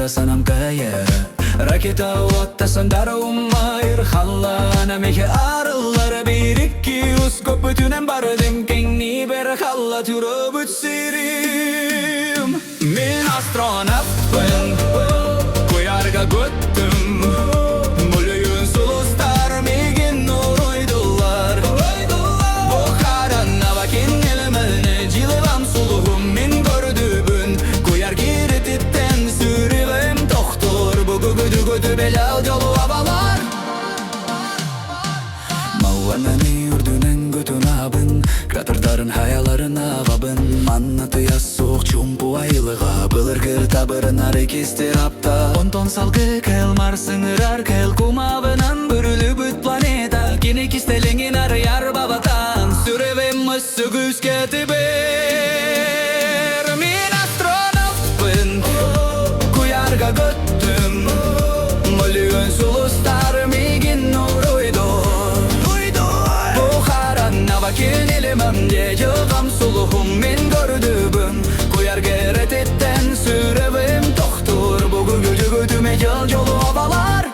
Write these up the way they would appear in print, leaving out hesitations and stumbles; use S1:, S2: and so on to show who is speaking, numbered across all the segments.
S1: санаам кыайара. Ракета, уота, сандаара, умайар. Халлаан, миэхэ, арыллар. Биир, икки, көппүтүнэн бардым кеңни бер халла түрөбүт сирим. Мен астронафтпын, куярга көттүм. Мүлүйүн сулустар меген оройдулар. Бохаран авакен элемелне жылыбам сулугум мен көрдүбүн. Куяр киретиттен сүрэхпэр тоқтор. Бүгүгүдү көтөбелал жолу абалар. Маңан Ый үрдүнэн көтүнабын, кратерларын хаяларын агабын. Манна тыя сук чумпу айлыга, былыр кыр табырын арекестер апта. Онтон салгы Кыһыл Марсың ырар кел кумабынан бүрүлүбүт планета. Кене кистелеңин арыяр бабатан, сүрэхпэр мыссы күзгө тибер. Мен астронафтпын, куярга көттүм. Мүлүйүн сулустар меген оройдор. Кен элемемде жылгам сулугум мен көрдүбүм. Куяр керетиттен сүрэхпэр тоқтор. Бүгүгү көтүмө жолу абалар.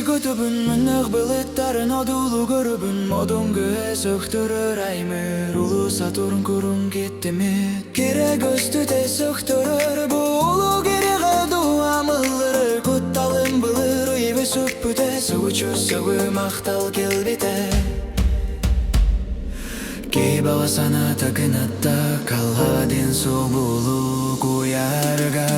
S1: Көтөбүн мынак былыттарын одулу көрүбүн. Модун көе сөктөрөр аймыр. Улуу Сатурн курун кеттимит. Кире көстү те сөктөрөр. Булу киреге дуамылыры. Кутталым былыр уйбы сөппүте. Сөгүчү сөгү мактал келбите. Кей бала саната кынатта. Калга ден соо булу куярга.